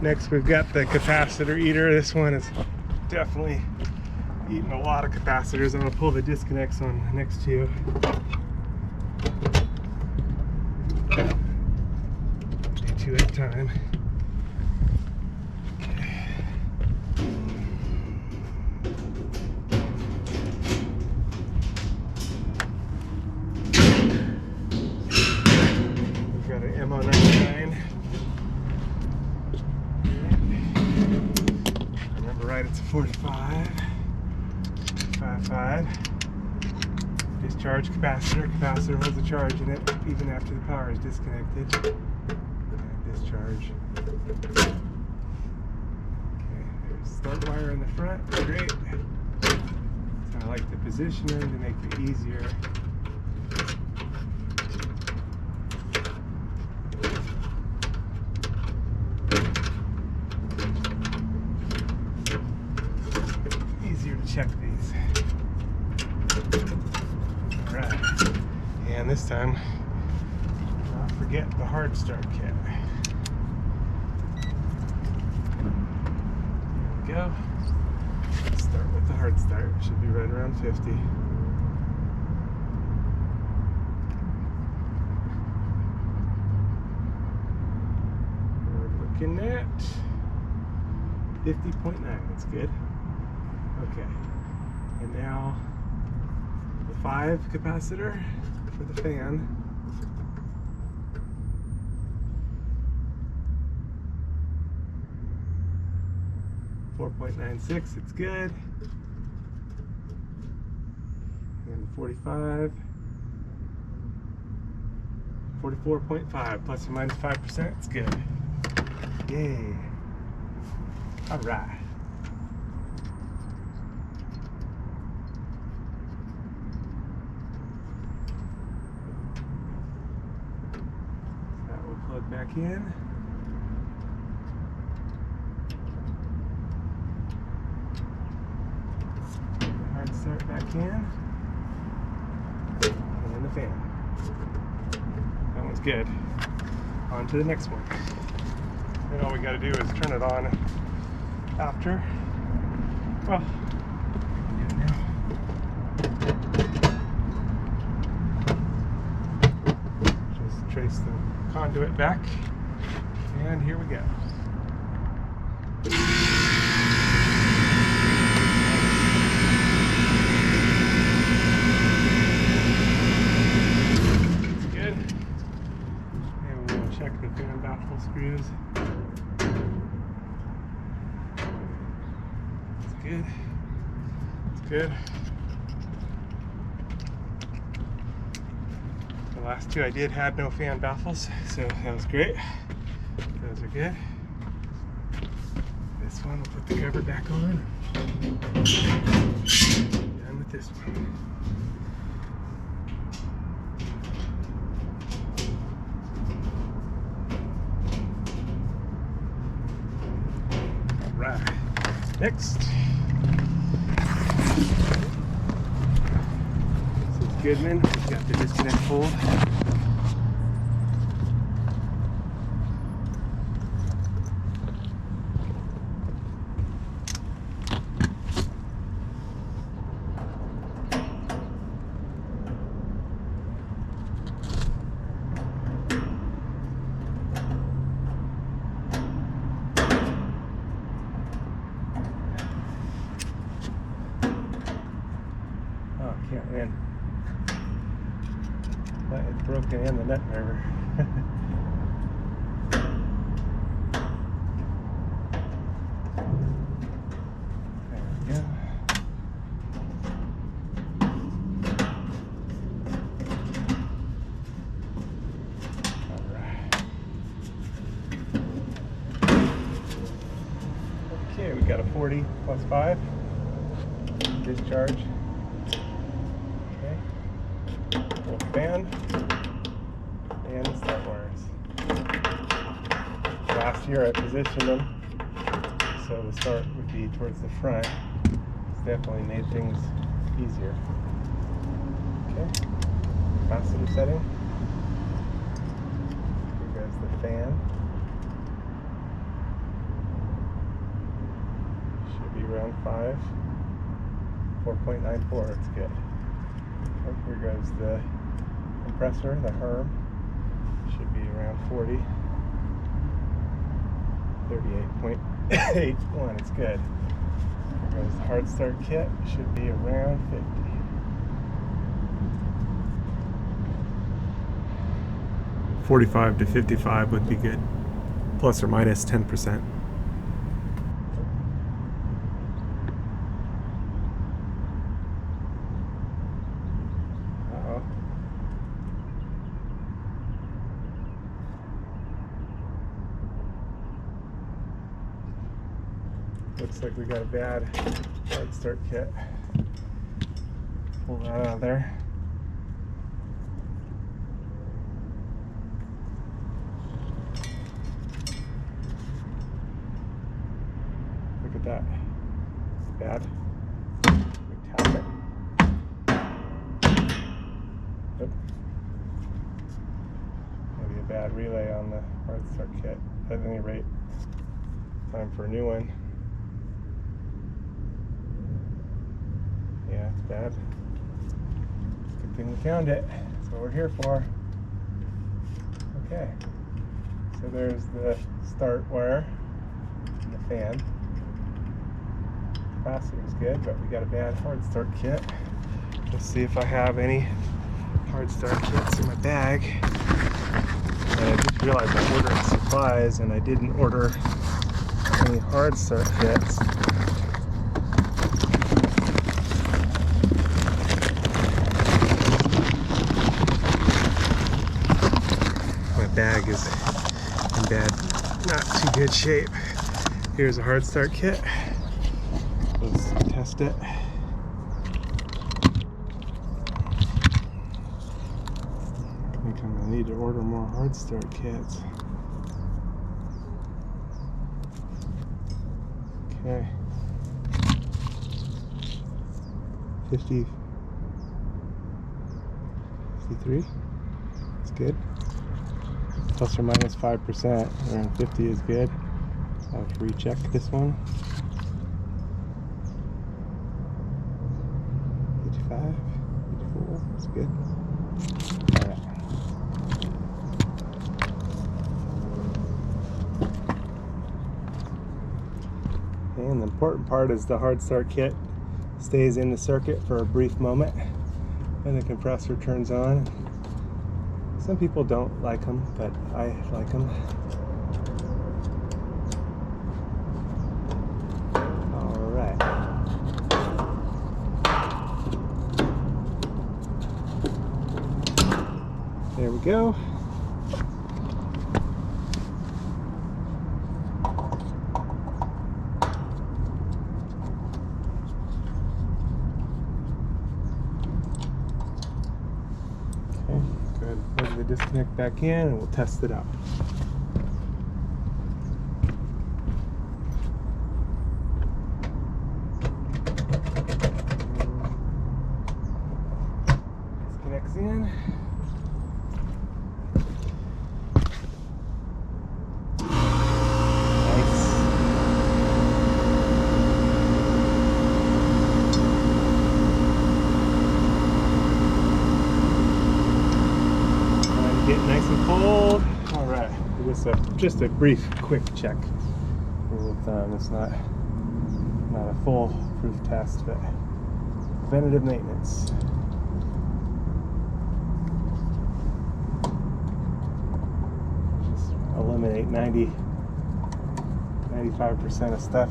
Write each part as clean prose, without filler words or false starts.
Next we've got the capacitor eater. This one is definitely eating a lot of capacitors. I'm going to pull the disconnects on next to you. Do two at a time. We've got an MO99. Remember right, it's a 45. 5. Discharge capacitor. Capacitor holds a charge in it even after the power is disconnected. And discharge. Okay, there's start wire in the front. Great. So I like the positioning to make it easier. Easier to check these. Alright. And this time, not forget the hard start kit. There we go. Start with the hard start. Should be right around 50. We're looking at 50.9. That's good. Okay. And now the 5 capacitor for the fan. .96, it's good. And 45. 44.5 plus or minus 5%, it's good. Yay. Alright. That will plug back in. Hard start back in. And then the fan. That one's good. On to the next one. Then all we got to do is turn it on after. Well, we can do it now. Just trace the conduit back, and here we go. It's good. And we'll check the fan baffle screws. It's good. It's good. The last two I did had no fan baffles, so that was great. Those are good. This one, we'll put the cover back on. Done with this one. Alright. Next. This is Goodman. We've got the disconnect pulled. Can't win. That is broken in the nut driver. There we go. Alright. Okay, we got a 40 plus 5. Discharge. Fan and the start wires. Last year I positioned them so the start would be towards the front. It's definitely made things easier. Okay, capacitor setting. Here goes the fan. be around 5. 4.94, it's good. Oh, here goes the compressor, the Herm. Should be around 40. 38.81, it's good. Here goes the hard start kit, should be around 50. $45 to $55 would be good, plus or minus 10%. Uh-oh. Looks like we got a bad hard start kit. Pull that out of there. Look at that. It's bad. We tap it. Oop. Maybe a bad relay on the hard start kit. At any rate, time for a new one. Yeah, it's bad. Good thing we found it. That's what we're here for. Okay. So there's the start wire and the fan. Capacitor's good, but we got a bad hard start kit. Let's see if I have any hard start kits in my bag. And I just realized I ordered supplies and I didn't order any hard start kits. My bag is in bad, not too good shape. Here's a hard start kit. Let's test it. I think I'm gonna need to order more hard start kits. Okay. 50, 53. It's good. Plus or minus 5%. Around 50 is good. I'll recheck this one. 55, 54. It's good. Alright. And the important part is the hard start kit stays in the circuit for a brief moment and the compressor turns on. Some people don't like them, but I like them. All right. There we go. Plug the disconnect back in and we'll test it out. Disconnects in. Get nice and cold. All right, just a brief, quick check. Rule of thumb. It's not a foolproof test, but preventative maintenance. Just eliminate 95% of stuff.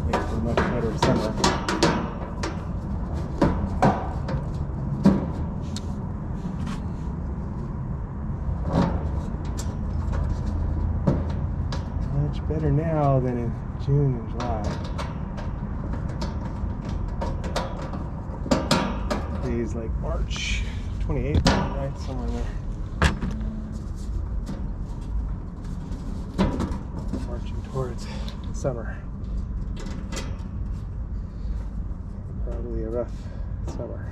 Make it a much better summer. Better now than in June and July. Days like March 28th, 29th, somewhere in there. Marching towards summer. Probably a rough summer.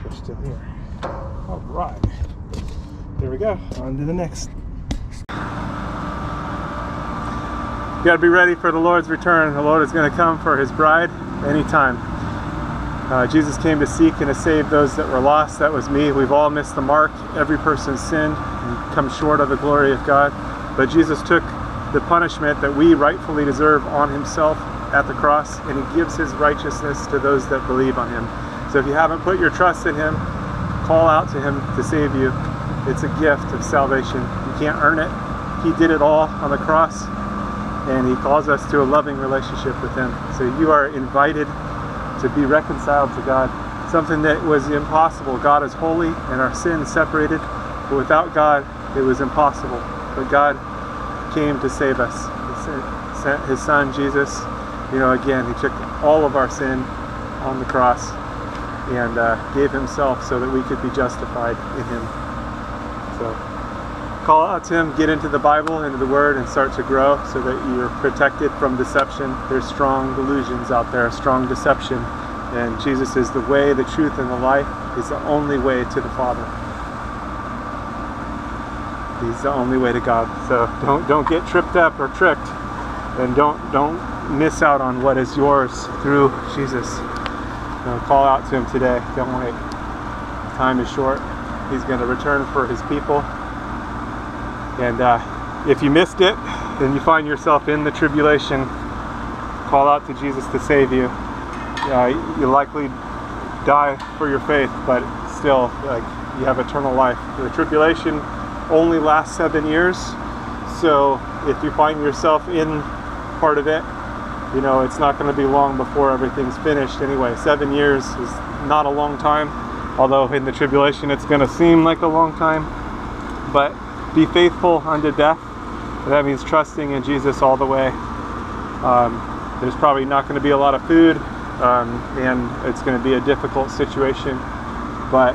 We're still here. All right. There we go. On to the next. You got to be ready for the Lord's return. The Lord is going to come for his bride anytime. Jesus came to seek and to save those that were lost. That was me. We've all missed the mark. Every person sinned and come short of the glory of God. But Jesus took the punishment that we rightfully deserve on himself at the cross, and he gives his righteousness to those that believe on him. So if you haven't put your trust in him, call out to him to save you. It's a gift of salvation. You can't earn it. He did it all on the cross, and he calls us to a loving relationship with him. So you are invited to be reconciled to God, something that was impossible. God is holy and our sins separated, but without God it was impossible. But God came to save us. He sent his son Jesus. Again, he took all of our sin on the cross and gave himself so that we could be justified in him. So call out to him, get into the Bible, into the Word, and start to grow so that you're protected from deception. There's strong delusions out there, strong deception, and Jesus is the way, the truth, and the life. He's the only way to the Father. He's the only way to God. So don't get tripped up or tricked, and don't miss out on what is yours through Jesus. Call out to him today. Don't wait. Time is short. He's going to return for his people. And if you missed it, then you find yourself in the tribulation, call out to Jesus to save you. You likely die for your faith, but still, you have eternal life. The tribulation only lasts 7 years, so if you find yourself in part of it, it's not going to be long before everything's finished anyway. 7 years is not a long time, although in the tribulation it's going to seem like a long time. But be faithful unto death. That means trusting in Jesus all the way. There's probably not going to be a lot of food, and it's going to be a difficult situation, but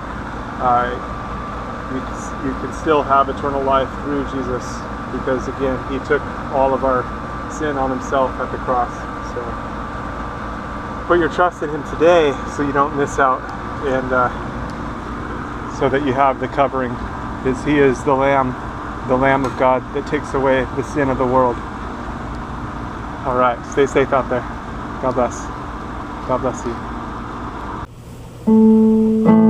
you can still have eternal life through Jesus, because again, he took all of our sin on himself at the cross. So put your trust in him today so you don't miss out, and so that you have the covering, because he is the Lamb of God that takes away the sin of the world. All right, stay safe out there. God bless. God bless you.